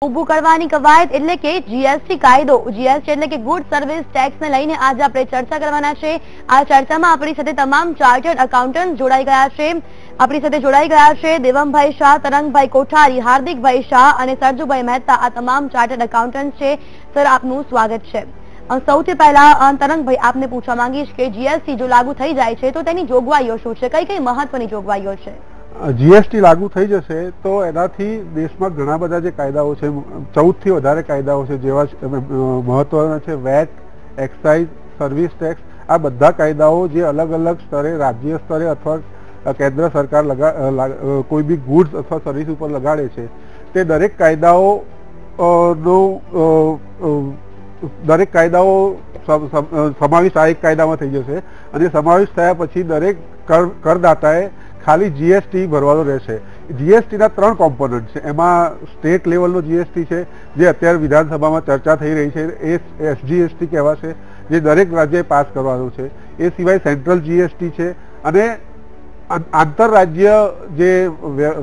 ઉભું કરવાની કવાયત એટલે કે જીએસટી કાયદો જીએસટી એટલે કે ગુડ સર્વિસ ટેક્સ ને લઈને આજે આપણે ચર્ચા કરવાના છે। આ ચર્ચામાં આપણી સાથે તમામ ચાર્ટર્ડ એકાઉન્ટન્ટ જોડાઈ ગયા છે। આપણી સાથે જોડાઈ ગયા છે દેવમભાઈ શાહ, તરંગભાઈ કોઠારી, હાર્દિકભાઈ શાહ અને સરજુભાઈ મહેતા। આ તમામ ચાર્ટર્ડ એકાઉન્ટન્ટ છે। સર, આપનું સ્વાગત છે। સૌથી પહેલા તરંગભાઈ, આપને પૂછવા માંગીશ કે જીએસટી જો લાગુ થઈ જાય છે તો તેની જોગવાઈઓ શું છે, કઈ કઈ મહત્વની જોગવાઈઓ છે? જીએસટી લાગુ થઈ જશે તો એનાથી દેશમાં ઘણા બધા જે કાયદાઓ છે, 14 થી વધારે કાયદાઓ છે, જેવા મહત્વના છે વેટ, એક્સાઇઝ, સર્વિસ ટેક્સ। આ બધા કાયદાઓ જે અલગ અલગ સ્તરે, રાજ્ય સ્તરે અથવા કેન્દ્ર સરકાર કોઈ બી ગુડ્સ અથવા સર્વિસ ઉપર લગાડે છે, તે દરેક કાયદાઓ સમાવેશ આ એક કાયદામાં થઈ જશે અને સમાવેશ થયા પછી દરેક કરદાતાએ ખાલી જીએસટી ભરવાનો રહેશે। જીએસટીના 3 કોમ્પોનન્ટ છે। એમાં સ્ટેટ લેવલનો જીએસટી છે, જે અત્યારે વિધાનસભામાં ચર્ચા થઈ રહી છે, એ એસજીએસટી કહેવાશે, જે દરેક રાજ્યએ પાસ કરવાનો છે। એ સિવાય સેન્ટ્રલ જીએસટી છે અને આંતરરાજ્ય જે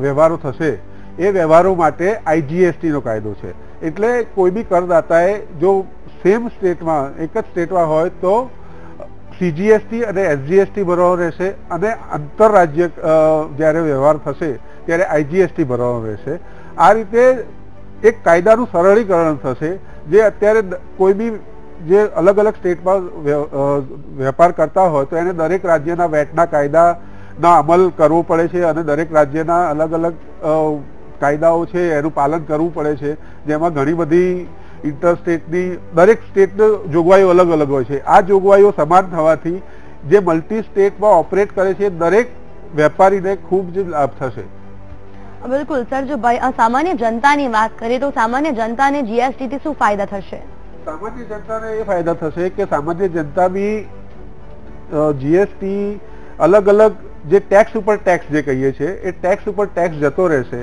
વ્યવહારો થશે એ વ્યવહારો માટે આઈજીએસટીનો કાયદો છે। એટલે કોઈ બી કરદાતાએ જો સેમ સ્ટેટમાં, એક જ સ્ટેટમાં હોય તો સીજીએસટી અને એસજીએસટી ભરવાનો રહેશે અને આંતરરાજ્ય જ્યારે વ્યવહાર થશે ત્યારે આઈજીએસટી ભરવાનો રહેશે। આ રીતે એક કાયદાનું સરળીકરણ થશે, જે અત્યારે કોઈ બી જે અલગ અલગ સ્ટેટમાં વેપાર કરતા હોય તો એને દરેક રાજ્યના વેટના કાયદાના અમલ કરવો પડે છે અને દરેક રાજ્યના અલગ અલગ કાયદાઓ છે એનું પાલન કરવું પડે છે, જેમાં ઘણી બધી ઇન્ટરસ્ટેટની, દરેક સ્ટેટની જોગવાઈઓ અલગ અલગ હોય છે। આ જોગવાઈઓ સમાન થવાથી જે મલ્ટી સ્ટેટમાં ઓપરેટ કરે છે દરેક વેપારીને ખૂબ જ લાભ થશે। બિલકુલ સરજુભાઈ, સામાન્ય જનતાની વાત કરીએ તો સામાન્ય જનતાને જીએસટી થી શું ફાયદા થશે? સામાન્ય જનતાને એ ફાયદા થશે કે સામાન્ય જનતા બી જીએસટી અલગ અલગ જે ટેક્સ ઉપર ટેક્સ જે કહીએ છીએ એ ટેક્સ ઉપર ટેક્સ જતો રહેશે।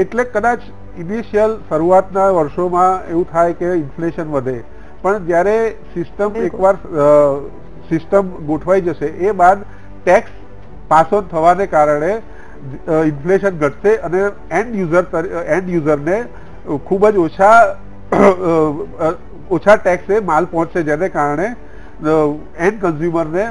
એટલે કદાચ ઇનિશિયલ શરૂઆતના વર્ષોમાં એવું થાય કે ઇન્ફ્લેશન વધે, પણ જ્યારે એકવાર સિસ્ટમ ગોઠવાઈ જશે એ બાદ ટેક્સ પાસ ઓન થવાને કારણે ઇન્ફ્લેશન ઘટશે અને એન્ડ યુઝરને ખૂબ જ ઓછા ટેક્સે માલ પહોંચશે, જેને કારણે એન્ડ કન્ઝ્યુમરને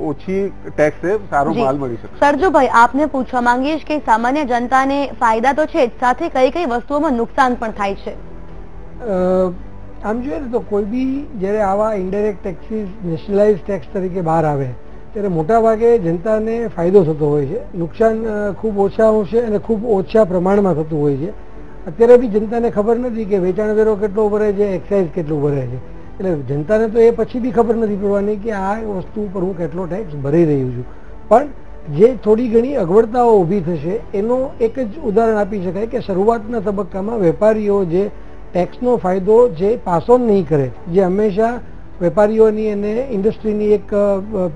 ઓછી ટેક્સે સારો માલ મળી શકે। સરજુભાઈ, આપને પૂછવા માંગીશ કે સામાન્ય જનતાને ફાયદા તો છે જ, સાથે કઈ કઈ વસ્તુઓમાં નુકસાન પણ થાય છે? આમ જોઈએ ને તો કોઈ બી જ્યારે આવા ઇનડાયરેક્ટ ટેક્સીસ નેશનલાઇઝ ટેક્સ તરીકે બહાર આવે ત્યારે મોટા ભાગે જનતાને ફાયદો થતો હોય છે, નુકસાન ખૂબ ઓછા અંશે અને ખૂબ ઓછા પ્રમાણમાં થતું હોય છે। અત્યારે બી જનતાને ખબર નથી કે વેચાણ વેરો કેટલો ભરે છે, એક્સાઇઝ કેટલું ભરે છે, એટલે જનતાને તો એ પછી બી ખબર નથી પડવાની કે આ વસ્તુ ઉપર હું કેટલો ટેક્સ ભરી રહ્યું છું। પણ જે થોડી ઘણી અગવડતાઓ ઊભી થશે એનો એક જ ઉદાહરણ આપી શકાય કે શરૂઆતના તબક્કામાં વેપારીઓ જે ટેક્સનો ફાયદો જે પાસ ઓન નહીં કરે, જે હંમેશા વેપારીઓની અને ઇન્ડસ્ટ્રીની એક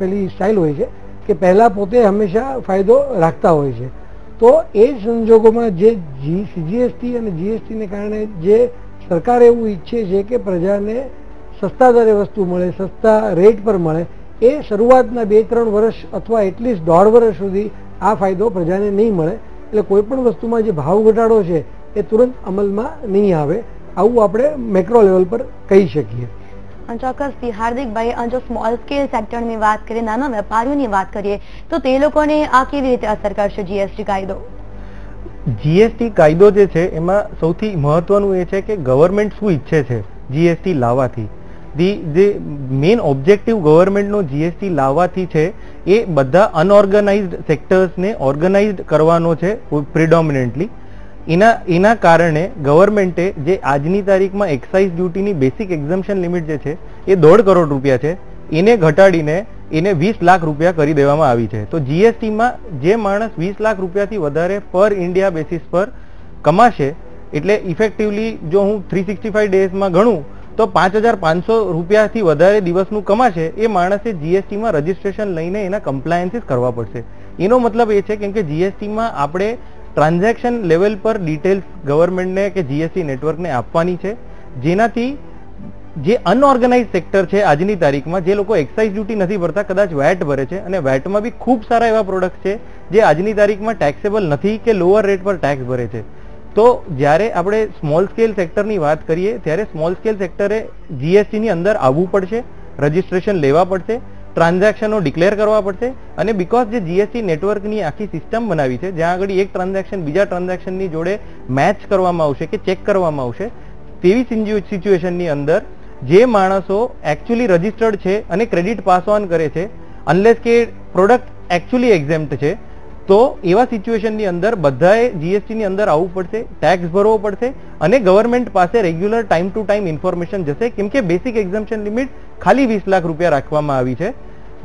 પેલી સ્ટાઇલ હોય છે કે પહેલાં પોતે હંમેશા ફાયદો રાખતા હોય છે, તો એ સંજોગોમાં જે સીજીએસટી અને જીએસટીને કારણે જે સરકાર એવું ઈચ્છે છે કે પ્રજાને સસ્તા દરે વસ્તુ મળે, સસ્તા રેટ પર મળે, એ શરૂઆતના 2-3 વર્ષ અથવા એટલીસ્ટ 1.5 વર્ષ સુધી આ ફાયદો પ્રજાને નહીં મળે। એટલે કોઈ પણ વસ્તુમાં જે ભાવ ઘટાડો છે એ તુરંત અમલમાં નહીં આવે, આવું આપણે મેક્રો લેવલ પર કહી શકીએ। ચોક્કસથી હાર્દિકભાઈ, જો સ્મોલ સ્કેલ સેક્ટરની વાત કરીએ, નાના વેપારીઓની વાત કરીએ તો તે લોકોને આ કેવી રીતે અસર કરશે જીએસટી કાયદો? જીએસટી કાયદો જે છે એમાં સૌથી મહત્વનું એ છે કે ગવર્મેન્ટ શું ઈચ્છે છે જીએસટી લાવવાથી। જે મેઇન ઓબ્જેક્ટિવ ગવર્મેન્ટનો જીએસટી લાવવાથી છે એ બધા અનઓર્ગેનાઇઝડ સેક્ટર્સને ઓર્ગેનાઇઝડ કરવાનો છે પ્રિડોમિનન્ટલી। એના કારણે ગવર્મેન્ટે જે આજની તારીખમાં એક્સાઇઝ ડ્યુટીની બેસિક એક્ઝમ્પશન લિમિટ જે છે એ 1.5 કરોડ રૂપિયા છે, એને ઘટાડીને એને 20 લાખ રૂપિયા કરી દેવામાં આવી છે। તો જીએસટીમાં જે માણસ 20 લાખ રૂપિયાથી વધારે પર ઇન્ડિયા બેસિસ પર કમાશે, એટલે ઇફેક્ટિવલી જો હું 365 ડેઝમાં ગણું તો 5,500 રૂપિયાથી વધારે દિવસનું કમાશે, એ માણસે જીએસટીમાં રજીસ્ટ્રેશન લઈને એના કમ્પ્લાયન્સીસ કરવા પડશે। એનો મતલબ એ છે કેમ કે જીએસટીમાં આપણે ટ્રાન્ઝેક્શન લેવલ પર ડિટેલ્સ ગવર્મેન્ટને કે જીએસટી નેટવર્કને આપવાની છે, જેનાથી જે અનઓર્ગેનાઇઝ સેક્ટર છે આજની તારીખમાં, જે લોકો એક્સાઇઝ ડ્યુટી નથી ભરતા, કદાચ વેટ ભરે છે અને વેટમાં બી ખૂબ સારા એવા પ્રોડક્ટ છે જે આજની તારીખમાં ટેક્સેબલ નથી કે લોઅર રેટ પર ટેક્સ ભરે છે, તો જ્યારે આપણે સ્મોલ સ્કેલ સેક્ટરની વાત કરીએ ત્યારે સ્મોલ સ્કેલ સેક્ટરે જીએસટીની અંદર આવવું પડશે, રજીસ્ટ્રેશન લેવા પડશે, ટ્રાન્ઝેક્શનો ડિક્લેર કરવા પડશે અને બીકોઝ જે જીએસટી નેટવર્કની આખી સિસ્ટમ બનાવી છે જ્યાં આગળ એક ટ્રાન્ઝેક્શન બીજા ટ્રાન્ઝેક્શનની જોડે મેચ કરવામાં આવશે કે ચેક કરવામાં આવશે, તેવી સિચ્યુએશનની અંદર જે માણસો એકચ્યુઅલી રજિસ્ટર્ડ છે અને ક્રેડિટ પાસ ઓન કરે છે અનલેસ કે પ્રોડક્ટ એકચ્યુઅલી એક્ઝેમ્પ્ટ છે, તો એવા સિચ્યુએશનની અંદર બધાએ જીએસટીની અંદર આવવું પડશે, ટેક્સ ભરવો પડશે અને ગવર્મેન્ટ પાસે regular time to time information જશે, કેમ કે બેસિક એક્ઝમ્પશન લિમિટ ખાલી 20 લાખ રૂપિયા રાખવામાં આવી છે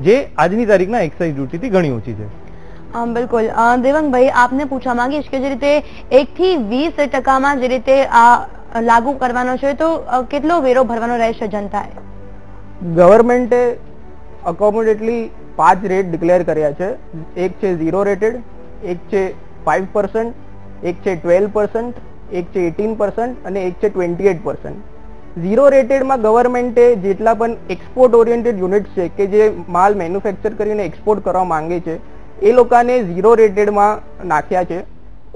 જે આજની તારીખના એક્સાઇઝ ડ્યુટીથી ઘણી ઓછી છે. બિલકુલ. દેવંગભાઈ, આપને પૂછવા માંગીશ કે જે રીતે 1 થી 20% જે રીતે આ લાગુ કરવાનો છે તો કેટલો વેરો ભરવાનો રહેશે જનતાએ? ગવર્મેન્ટે અકોમોડેટલી 5 રેટ ડિક્લેર કર્યા છે. એક છે 0 રેટેડ, એક છે 5%, એક છે 12%, એક છે 18% અને એક છે 28%. 0 રેટેડમાં ગવર્મેન્ટે જેટલા પણ એક્સપોર્ટ ઓરિએન્ટેડ યુનિટ્સ છે કે જે માલ મેન્યુફેક્ચર કરીને એક્સપોર્ટ કરવા માંગે છે એ લોકોને 0 રેટેડમાં નાખ્યા છે.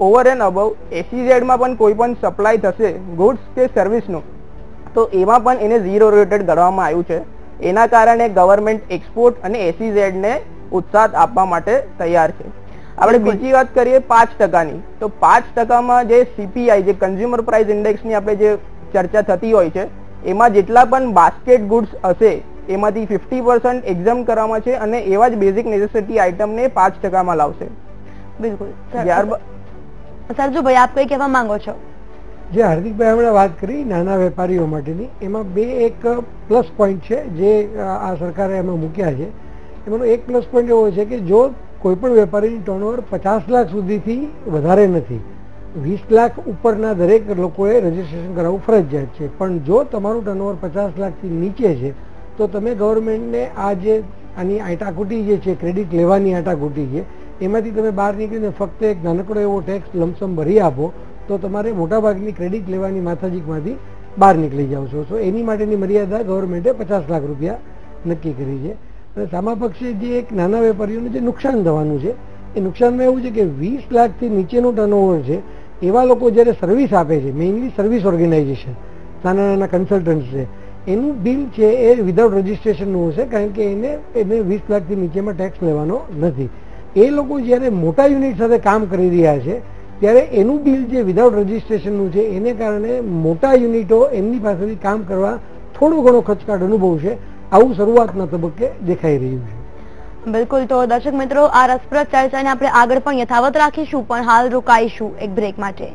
ઓવર એન્ડ અબવ એસીઝેડમાં પણ કોઈ પણ સપ્લાય થશે ગુડ્સ કે સર્વિસનું તો એમાં પણ એને 0 રેટેડ ગણવામાં આવ્યું છે. એના કારણે ગવર્મેન્ટ એક્સપોર્ટ અને એસીઝેડને ઉત્સાહ આપવા માટે તૈયાર છે. આપણે બીજી વાત કરીએ 5%ની, તો 5%માં જે સીપીઆઈ જે કન્ઝ્યુમર પ્રાઇસ ઇન્ડેક્સની આપણે જે ચર્ચા થતી હોય છે એમાં જેટલા પણ બાસ્કેટ ગુડ્સ હશે એમાંથી 50% એક્ઝામ કરવામાં છે અને એવા જ બેઝિક નેસેસિટી આઇટમને 5%માં લાવશે. બિલકુલ. સરજુભાઈ, આપ કઈ કહેવા માંગો છો? જે હાર્દિકભાઈ હમણાં વાત કરી નાના વેપારીઓ માટેની, એમાં એક પ્લસ પોઈન્ટ છે જે આ સરકારે એમાં મૂક્યા છે. એમાંનો એક પ્લસ પોઈન્ટ એવો છે કે જો કોઈ પણ વેપારીની ટર્નઓવર 50 લાખ સુધીથી વધારે નથી, 20 લાખ ઉપરના દરેક લોકોએ રજીસ્ટ્રેશન કરાવવું ફરજિયાત છે, પણ જો તમારું ટર્નઓવર 50 લાખથી નીચે છે તો તમે ગવર્મેન્ટને આ જે આની આટાકુટી જે છે ક્રેડિટ લેવાની આટાકુટી છે એમાંથી તમે બહાર નીકળીને ફક્ત એક નાનકડો એવો ટેક્સ લમસમ ભરી આપો તો તમારે મોટાભાગની ક્રેડિટ લેવાની માથાજીકમાંથી બહાર નીકળી જાઓ છો. તો એની માટેની મર્યાદા ગવર્મેન્ટે 50 લાખ રૂપિયા નક્કી કરી છે. અને સામા પક્ષે જે એક નાના વેપારીઓને જે નુકસાન થવાનું છે એ નુકસાનમાં એવું છે કે 20 લાખથી નીચેનું ટર્નઓવર છે એવા લોકો જ્યારે સર્વિસ આપે છે, મેઇનલી સર્વિસ ઓર્ગેનાઇઝેશન, નાના નાના કન્સલ્ટન્ટ છે, એનું બિલ છે એ વિધાઉટ રજીસ્ટ્રેશનનું હશે કારણ કે એને 20 લાખથી નીચેમાં ટેક્સ લેવાનો નથી. એ લોકો જ્યારે મોટા યુનિટ સાથે કામ કરી રહ્યા છે ત્યારે એનું બિલ જે વિધાઉટ રજીસ્ટ્રેશનનું છે એને કારણે મોટા યુનિટો એમની પાસેથી કામ કરવા થોડો ઘણો ખચકાટ અનુભવશે. આવું શરૂઆતના તબક્કે દેખાઈ રહ્યું છે. બિલકુલ. તો દર્શક મિત્રો, આ રસપ્રદ ચર્ચાને આપણે આગળ પણ યથાવત રાખીશું, પણ હાલ રોકાઈશું એક બ્રેક માટે.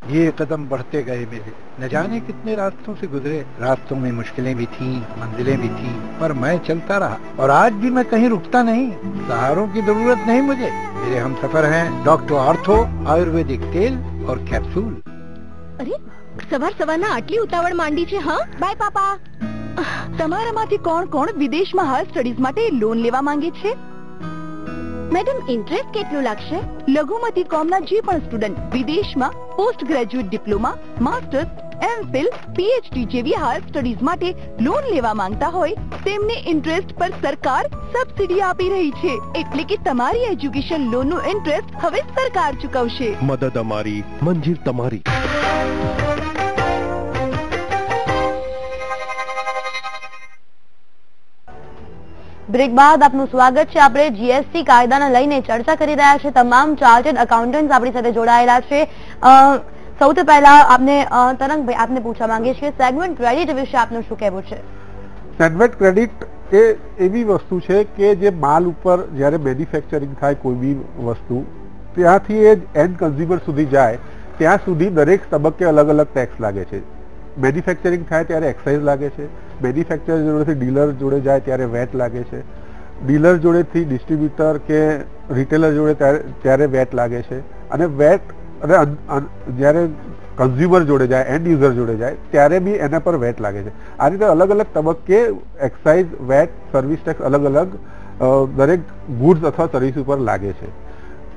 ये कदम बढ़ते गए मेरे, न जाने कितने रास्तों से गुजरे, रास्तों में मुश्किलें भी थीं, मंजिलें भी थीं, पर मैं चलता रहा और आज भी मैं कहीं रुकता नहीं. सहारों की जरूरत नहीं मुझे, मेरे हम सफर हैं डॉक्टर आर्थो आयुर्वेदिक तेल और कैप्सूल. અરે, સવારના આટલી ઉતાવળ માંડી છે? હા બાય પાપા. તમારામાંથી કોણ કોણ વિદેશમાં હાલ સ્ટડીઝ માટે લોન લેવા માંગે છે? મેડમ, ઇન્ટરેસ્ટ કેટલું લાગશે? લઘુમતી કોમના જે પણ સ્ટુડન્ટ વિદેશમાં post graduate diploma, masters, MPhil, PhD જેવી હાલ સ્ટડીઝ માટે લોન લેવા માંગતા હોય તેમને ઇન્ટરેસ્ટ પર સરકાર સબસિડી આપી રહી છે. એટલે કે તમારી એજ્યુકેશન લોનનું ઇન્ટરેસ્ટ હવે સરકાર ચૂકવશે. મદદ અમારી, મંજિલ તમારી. બ્રેક બાદ આપનું સ્વાગત છે. આપણે જીએસટી કાયદાને લઈને ચર્ચા કરી રહ્યા છે. તમામ ચાર્ટર્ડ એકાઉન્ટન્ટ આપણી સાથે જોડાયેલા છે. સૌથી પહેલા આપને તરંગભાઈ આપને પૂછવા માંગીએ છીએ સેગમેન્ટ ક્રેડિટ વિશે આપનું શું કહેવું છે? સેગમેન્ટ ક્રેડિટ એ એવી વસ્તુ છે કે જે માલ ઉપર જ્યારે મેન્યુફેક્ચરિંગ થાય કોઈ બી વસ્તુ ત્યાંથી એ એન્ડ કન્ઝ્યુમર સુધી જાય ત્યાં સુધી દરેક તબક્કે અલગ અલગ ટેક્સ લાગે છે. મેન્યુફેક્ચરિંગ થાય ત્યારે એક્સાઇઝ લાગે છે, મેન્યુફેક્ચર જોડેથી ડીલર જોડે જાય ત્યારે વેટ લાગે છે, ડીલર જોડેથી ડિસ્ટ્રીબ્યુટર કે રિટેલર જોડે ત્યારે વેટ લાગે છે, અને વેટ અને જ્યારે કન્ઝ્યુમર જોડે જાય, એન્ડ યુઝર જોડે જાય ત્યારે બી એના પર વેટ લાગે છે. આ રીતે અલગ અલગ તબક્કે એક્સાઇઝ, વેટ, સર્વિસ ટેક્સ અલગ અલગ દરેક ગુડ્સ અથવા સર્વિસ ઉપર લાગે છે.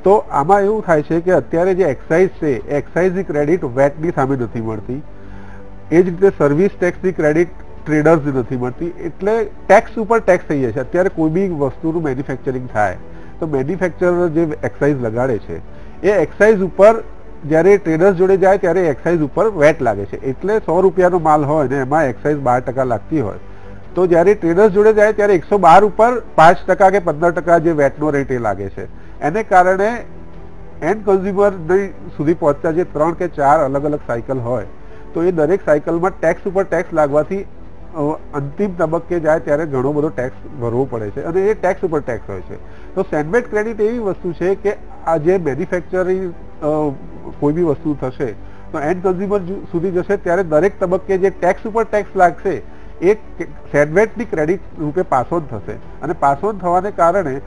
તો આમાં એવું થાય છે કે અત્યારે જે એક્સાઇઝ છે એક્સાઇઝની ક્રેડિટ વેટની સામે નથી મળતી. એ જ રીતે સર્વિસ ટેક્સની ક્રેડિટ ટ્રેડર્સ નથી મળતી, એટલે ટેક્સ ઉપર ટેક્સ થઈ જાય છે. અત્યારે કોઈ બી વસ્તુનું મેન્યુફેક્ચરિંગ થાય તો મેન્યુફેક્ચરર જે એક્સાઇઝ લગાડે છે એ એક્સાઇઝ ઉપર જ્યારે ટ્રેડર્સ જોડે જાય ત્યારે એક્સાઇઝ ઉપર વેટ લાગે છે. એટલે 100 રૂપિયાનો માલ હોય ને એમાં એક્સાઇઝ 12% લાગતી હોય તો જ્યારે ટ્રેડર્સ જોડે જાય ત્યારે 112 ઉપર 5% કે 15% જે વેટનો રેટ એ લાગે છે. એને કારણે એન્ડ કન્ઝ્યુમર સુધી પહોંચતા જે 3 કે 4 અલગ અલગ સાયકલ હોય તો એ દરેક સાયકલમાં ટેક્સ ઉપર ટેક્સ લાગવાથી અંતિમ તબક્કે જાય ત્યારે ઘણો બધો ટેક્સ ભરવો પડે છે અને એ ટેક્સ ઉપર ટેક્સ હોય છે. તો સેન્ડમેડ ક્રેડિટ એવી વસ્તુ છે કે આ જે મેન્યુફેક્ચરિંગ કોઈ બી વસ્તુ થશે તો એન્ડ કન્ઝ્યુમર સુધી જશે ત્યારે દરેક તબક્કે જે ટેક્સ ઉપર ટેક્સ લાગશે એ સેન્ડમેડની ક્રેડિટ રૂપે પાસ ઓન થશે અને પાસ ઓન થવાને કારણે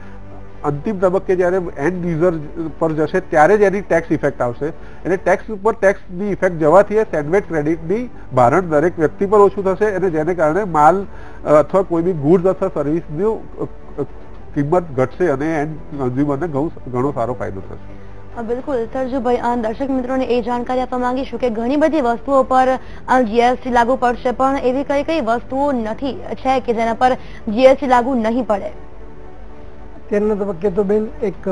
અંતિમ તબક્કે જ્યારે એન્ડ યુઝર પર જશે ત્યારે જ એની ટેક્સ ઇફેક્ટ આવશે. એટલે ટેક્સ ઉપર ટેક્સની ઇફેક્ટ જવાથી એ સેન્ડમેડ ક્રેડિટની ભારણ દરેક વ્યક્તિ પર ઓછું થશે અને જેને કારણે માલ અથવા કોઈ બી ગુડ્સ અથવા સર્વિસની કિંમત ઘટશે અને એન્ડ કન્ઝ્યુમરને ઘણો સારો ફાયદો થશે. બિલકુલ સરજુભાઈ, દર્શક મિત્રોને એ જાણકારી આપવા માંગીશું કે ઘણી બધી વસ્તુઓ પર જીએસટી લાગુ પડશે, પણ એવી કઈ કઈ વસ્તુઓ નથી છે કે જેના પર જીએસટી લાગુ નહીં પડે? અત્યારના તબક્કે તો બેન એક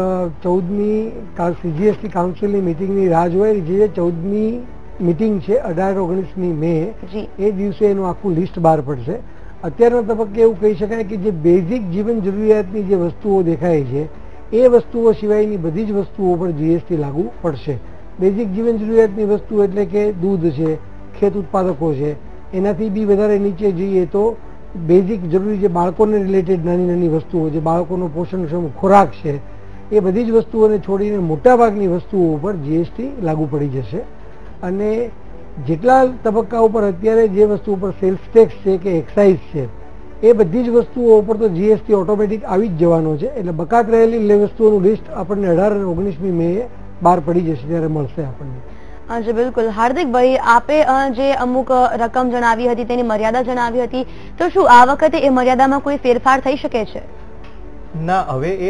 14મી સીજીએસટી કાઉન્સિલની મિટિંગની રાહ જોઈ જે 14મી મિટિંગ છે 18-19 મે, એ દિવસે એનું આખું લિસ્ટ બહાર પડશે. અત્યારના તબક્કે એવું કહી શકાય કે જે બેઝિક જીવન જરૂરિયાતની જે વસ્તુઓ દેખાય છે એ વસ્તુઓ સિવાયની બધી જ વસ્તુઓ પર જીએસટી લાગુ પડશે. બેઝિક જીવન જરૂરિયાતની વસ્તુ એટલે કે દૂધ છે, ખેત ઉત્પાદકો છે, એનાથી બી વધારે નીચે જઈએ તો બેઝિક જરૂરી જે બાળકોને રિલેટેડ નાની નાની વસ્તુઓ, જે બાળકોનો પોષણક્ષમ ખોરાક છે, એ બધી જ વસ્તુઓને છોડીને મોટાભાગની વસ્તુઓ ઉપર જીએસટી લાગુ પડી જશે. અને જેટલા તબક્કા ઉપર અત્યારે જે વસ્તુ ઉપર સેલ્સ ટેક્સ છે કે એક્સાઇઝ છે એ બધી જ વસ્તુઓ ઉપર તો જીએસટી ઓટોમેટિક આવી જ જવાનો છે. એટલે બકાત રહેલી વસ્તુઓનું લિસ્ટ આપણને 18 અને 19મી મે બહાર પડી જશે ત્યારે મળશે આપણને. જી બિલકુલ. હાર્દિકભાઈ, આપે જે અમુક રકમ જણાવી હતી તેની મર્યાદા જણાવી હતી, તો શું આ વખતે એ મર્યાદામાં કોઈ ફેરફાર થઈ શકે છે? ના, હવે એ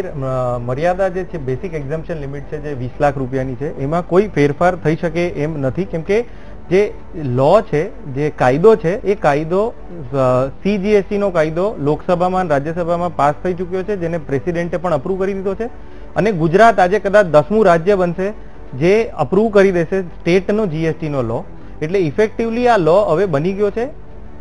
મર્યાદા જે છે બેસિક એક્ઝમ્પશન લિમિટ છે જે 20 લાખ રૂપિયાની છે એમાં કોઈ ફેરફાર થઈ શકે એમ નથી, કેમ કે જે લો છે, જે કાયદો છે એ કાયદો સીજીએસટી નો કાયદો લોકસભામાં રાજ્યસભામાં પાસ થઈ ચૂક્યો છે, જેને પ્રેસિડેન્ટે પણ અપ્રૂવ કરી દીધો છે અને ગુજરાત આજે કદાચ 10મું રાજ્ય બનશે જે અપ્રૂવ કરી દેશે સ્ટેટનો જીએસટી નો લો. એટલે ઇફેક્ટિવલી આ લો હવે બની ગયો છે.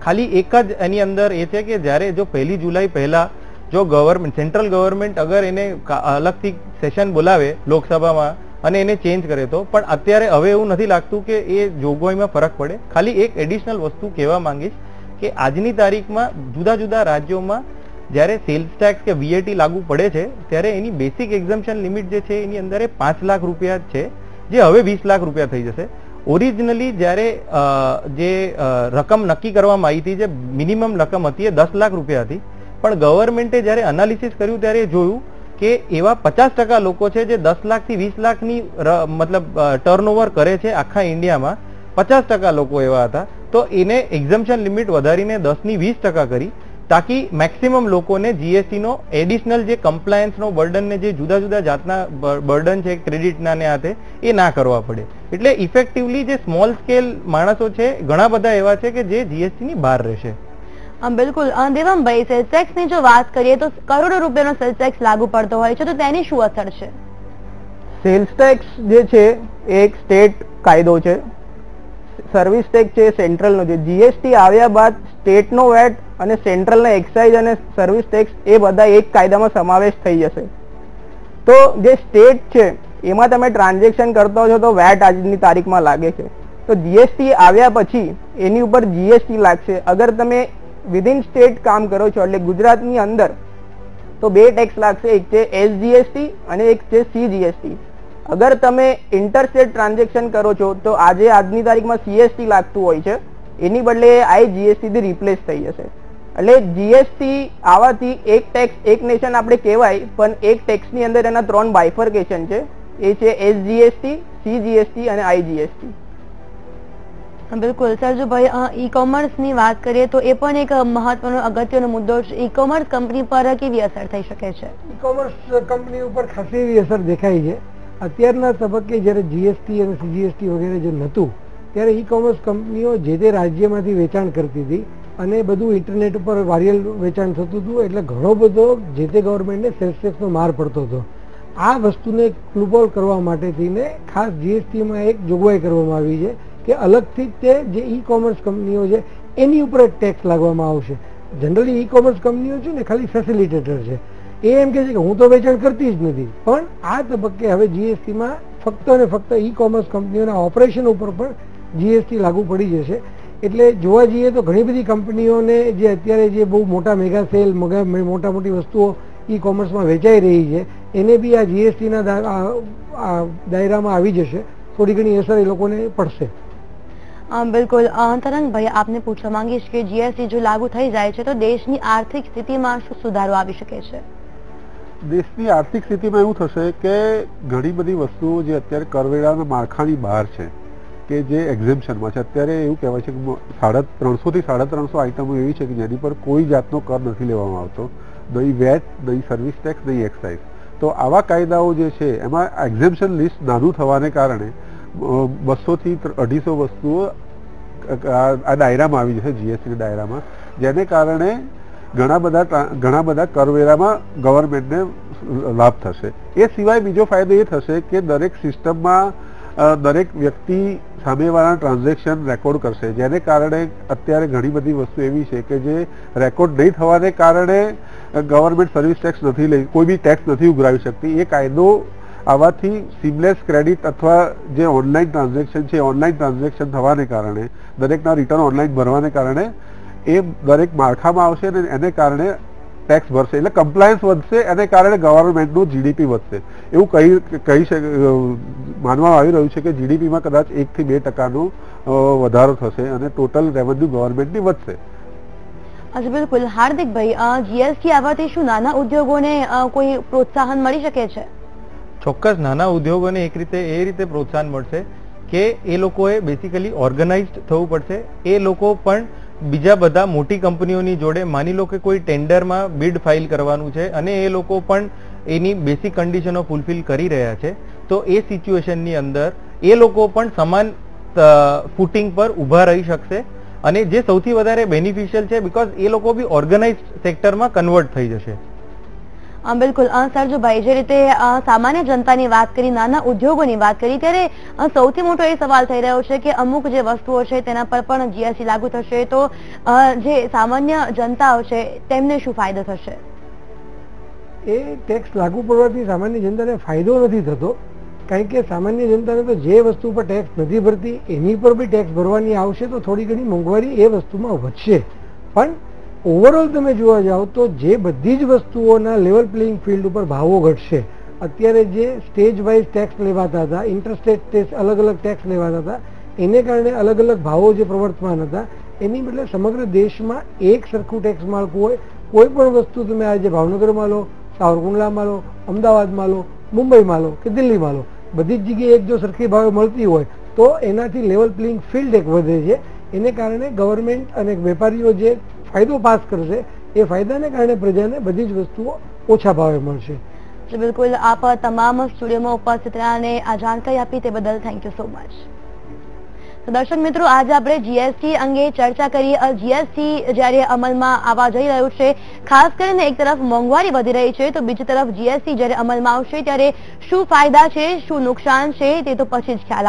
ખાલી એક જ એની અંદર એ છે કે જ્યારે જો 1 જુલાઈ પહેલા જો ગવર્મેન્ટ, સેન્ટ્રલ ગવર્મેન્ટ અગર એને અલગથી સેશન બોલાવે લોકસભામાં અને એને ચેન્જ કરે તો, પણ અત્યારે હવે એવું નથી લાગતું કે એ જોગવાઈમાં ફરક પડે. ખાલી એક એડિશનલ વસ્તુ કહેવા માંગીશ કે આજની તારીખમાં જુદા જુદા રાજ્યોમાં જ્યારે સેલ્સ ટેક્સ કે વીએટી લાગુ પડે છે ત્યારે એની બેસિક એક્ઝમ્પશન લિમિટ જે છે એની અંદર 5 લાખ રૂપિયા છે, જે હવે 20 લાખ રૂપિયા થઈ જશે. ઓરિજિનલી જ્યારે જે રકમ નક્કી કરવામાં આવી હતી, જે મિનિમમ રકમ હતી એ 10 લાખ રૂપિયા હતી, પણ ગવર્મેન્ટે જ્યારે એનાલિસિસ કર્યું ત્યારે જોયું કે એવા 50% લોકો છે જે 10 લાખથી 20 લાખની મતલબ ટર્નઓવર કરે છે આખા ઇન્ડિયામાં. 50% લોકો એવા હતા, તો એને એક્ઝમ્પશન લિમિટ વધારીને 10 ની 20% કરી, તાકી મેક્સિમમ લોકોને જીએસટી નો એડિશનલ જે કમ્પ્લાયન્સ નો બર્ડન ને જે જુદા જુદા જાતના બર્ડન છે ક્રેડિટના ને આતે એ ના કરવા પડે. એટલે ઇફેક્ટિવલી જે સ્મોલ સ્કેલ માણસો છે ઘણા બધા એવા છે કે જે જીએસટી ની બહાર રહેશે. બિલકુલ. દેવમભાઈ, સેલ્સ ટેક્સ ની જો વાત કરીએ તો કરોડો રૂપિયાનો સેલ્સ ટેક્સ લાગુ પડતો હોય છે, તો તેની શું અસર છે? સેલ્સ ટેક્સ જે છે એ એક સ્ટેટ કાયદો છે. સર્વિસ ટેક્સ છે સેન્ટ્રલનો છે. જીએસટી આવ્યા બાદ સ્ટેટનો વેટ અને સેન્ટ્રલના એક્સાઇઝ અને સર્વિસ ટેક્સ એ બધા એક કાયદામાં સમાવેશ થઈ જશે. તો જે સ્ટેટ છે એમાં તમે ટ્રાન્ઝેક્શન કરતા છો તો વેટ આજની તારીખમાં લાગે છે, તો જીએસટી આવ્યા પછી એની ઉપર જીએસટી લાગશે. અગર તમે વિધિન સ્ટેટ કામ કરો છો એટલે ગુજરાતની અંદર તો 2 ટેક્સ લાગશે, એક છે એસજીએસટી અને એક છે સીજીએસટી. અગર તમે ઇન્ટરસ્ટેટ ટ્રાન્ઝેક્શન કરો છો તો આજની તારીખમાં સીએસટી લાગતું હોય છે, એની બદલે આઈજીએસટી થી રિપ્લેસ થઈ જશે. એટલે જીએસટી આવવાથી એક ટેક્સ એક નેશન આપણે કહેવાય, પણ એક ટેક્સની અંદર એના 3 બાયફર્કેશન છે, એ છે એસજીએસટી, સીજીએસટી અને આઈજીએસટી. બિલકુલ. સરજુભાઈ, ઈ કોમર્સ ની વાત કરીએ તો એ પણ એક મહત્વનો અગત્યનો મુદ્દો છે. ઈ કોમર્સ કંપની પર કેવી અસર થઈ શકે છે? ઈ કોમર્સ કંપની ઉપર ખાસી એવી અસર દેખાય છે. અત્યારના તબક્કે જ્યારે જીએસટી અને સીજીએસટી વગેરે જે નહોતું ત્યારે ઈ કોમર્સ કંપનીઓ જે તે રાજ્યમાંથી વેચાણ કરતી હતી અને બધું ઇન્ટરનેટ ઉપર વારિયલ વેચાણ થતું હતું, એટલે ઘણો બધો જે તે ગવર્મેન્ટને સેલ્સ ટેક્સનો માર પડતો હતો. આ વસ્તુને ક્લુબોલ કરવા માટે થઈને ખાસ જીએસટીમાં એક જોગવાઈ કરવામાં આવી છે કે અલગથી તે જે ઈ કોમર્સ કંપનીઓ છે એની ઉપર એક ટેક્સ લાગવામાં આવશે. જનરલી ઈ કોમર્સ કંપનીઓ છે ને ખાલી ફેસિલિટેટર છે, એ એમ કહે છે કે હું તો વેચાણ કરતી જ નથી, પણ આ તબક્કે હવે જીએસટીમાં ફક્ત અને ફક્ત ઈ કોમર્સ કંપનીઓના ઓપરેશન ઉપર પણ જીએસટી લાગુ પડી જશે. એટલે જોવા જઈએ તો ઘણી બધી કંપનીઓને જે અત્યારે જે બહુ મોટા મેગા સેલ મોટા મોટી વસ્તુઓ ઈ કોમર્સમાં વેચાઈ રહી છે એને બી આ જીએસટીના દાયરામાં આવી જશે. થોડી ઘણી અસર એ લોકોને પડશે. બિલકુલ. તરંગભાઈ, આપને પૂછવા માંગીશ કે જીએસટી જો લાગુ થઈ જાય છે તો દેશની આર્થિક સ્થિતિમાં શું સુધારો આવી શકે છે? દેશની આર્થિક સ્થિતિમાં એવું થશે કે ઘણી બધી વસ્તુઓ જે અત્યારે કરવેરાના માળખાની બહાર છે કે જે એક્ઝેમ્પશનમાં છે, અત્યારે એવું કહેવાય છે કે 350 થી 350 આઇટમો એવી છે કે જેની પર કોઈ જાતનો કર નથી લેવામાં આવતો, નહીં વેટ, નહીં સર્વિસ ટેક્સ, નહીં એક્સાઇઝ. તો આવા કાયદાઓ જે છે એમાં એક્ઝેમ્પશન લિસ્ટ નાનું થવાને કારણે 200 થી 250 વસ્તુઓ આ દાયરામાં આવી જશે, જીએસટી દાયરામાં, જેને કારણે ઘણા બધા કરવેરામાં ગવર્મેન્ટને લાભ થશે. એ સિવાય બીજો ફાયદો એ થશે કે દરેક સિસ્ટમમાં દરેક વ્યક્તિ સામેવાળા ટ્રાન્ઝેક્શન રેકોર્ડ કરશે, જેને કારણે અત્યારે ઘણી બધી વસ્તુ એવી છે કે જે રેકોર્ડ નહીં થવાને કારણે ગવર્મેન્ટ સર્વિસ ટેક્સ નથી લઈ, કોઈ બી ટેક્સ નથી ઉઘરાવી શકતી. એ કાયદો આવવાથી સિમલેસ ક્રેડિટ અથવા જે ઓનલાઈન ટ્રાન્ઝેક્શન છે ઓનલાઈન ટ્રાન્ઝેક્શન થવાને કારણે, દરેકના રિટર્ન ઓનલાઈન ભરવાને કારણે એ દરેક માળખામાં આવશે અને એને કારણે ટેક્સ ભરશે, એટલે કમ્પ્લાયન્સ વધશે, એને કારણે ગવર્મેન્ટનું જીડીપી વધશે. એવું માનવામાં આવી રહ્યું છે કે જીડીપીમાં કદાચ 1 થી 2% વધારો થશે અને ટોટલ રેવન્યુ ગવર્મેન્ટની વધશે. અચ્છા, બિલકુલ. હાર્દિકભાઈ, જીએસટી આવવાથી શું નાના ઉદ્યોગોને કોઈ પ્રોત્સાહન મળી શકે છે? ચોક્કસ નાના ઉદ્યોગોને એક રીતે એ રીતે પ્રોત્સાહન મળશે કે એ લોકોએ બેસિકલી ઓર્ગેનાઇઝડ થવું પડશે. એ લોકો પણ બીજા બધા મોટી કંપનીઓની જોડે, માની લો કે કોઈ ટેન્ડરમાં બિડ ફાઇલ કરવાનું છે અને એ લોકો પણ એની બેસિક કન્ડિશનો ફૂલફિલ કરી રહ્યા છે, તો એ સિચ્યુએશનની અંદર એ લોકો પણ સમાન ફૂટિંગ પર ઊભા રહી શકશે. અને જે સૌથી વધારે બેનિફિશિયલ છે બીકોઝ એ લોકો બી ઓર્ગેનાઇઝડ સેક્ટરમાં કન્વર્ટ થઈ જશે. બિલકુલ. સરજુભાઈ, જે રીતે સામાન્ય જનતાની વાત કરી, નાના ઉદ્યોગોની વાત કરી, ત્યારે સૌથી મોટો એ સવાલ થઈ રહ્યો છે કે અમુક જે વસ્તુઓ છે તેના પર પણ જીએસટી લાગુ થશે તો જે સામાન્ય જનતાઓ છે તેમને શું ફાયદો થશે? એ ટેક્સ લાગુ પડવાથી સામાન્ય જનતાને ફાયદો નથી થતો, કારણ કે સામાન્ય જનતાને તો જે વસ્તુ પર ટેક્સ નથી ભરતી એની પર બી ટેક્સ ભરવાની આવશે તો થોડી ઘણી મોંઘવારી એ વસ્તુમાં વધશે. પણ ઓવરઓલ તમે જોવા જાઓ તો જે બધી જ વસ્તુઓના લેવલ પ્લેઇંગ ફિલ્ડ ઉપર ભાવો ઘટશે. અત્યારે જે સ્ટેજ વાઇઝ ટેક્સ લેવાતા હતા, ઇન્ટરસ્ટેટ ટેક્સ, અલગ અલગ ટેક્સ લેવાતા હતા, એને કારણે અલગ અલગ ભાવો જે પ્રવર્તમાન હતા એની બદલે સમગ્ર દેશમાં એક સરખું ટેક્સ માળખું હોય. કોઈ પણ વસ્તુ તમે આજે ભાવનગરમાં લો, સાવરકુંડલામાં લો, અમદાવાદમાં લો, મુંબઈમાં લો કે દિલ્હીમાં લો, બધી જ જગ્યાએ એક જો સરખી ભાવે મળતી હોય તો એનાથી લેવલ પ્લેઇંગ ફિલ્ડ એક વધે છે. એને કારણે ગવર્મેન્ટ અને વેપારીઓ જે ફાયદો પાસ કરશે એ ફાયદાને કારણે પ્રજાને બધી જ વસ્તુઓ ઓછા ભાવે મળશે. બિલકુલ. આપ તમામ સ્ટુડિયોમાં ઉપસ્થિત રહ્યા અને આ જાણકારી આપી તે બદલ થેન્ક યુ સો મચ. તો દર્શક મિત્રો, આજે આપણે જીએસટી અંગે ચર્ચા કરી. જીએસટી જ્યારે અમલમાં આવવા જઈ રહ્યું છે, ખાસ કરીને એક તરફ મોંઘવારી વધી રહી છે તો બીજી તરફ જીએસટી જ્યારે અમલમાં આવશે ત્યારે શું ફાયદા છે, શું નુકસાન છે તે તો પછી જ ખ્યાલ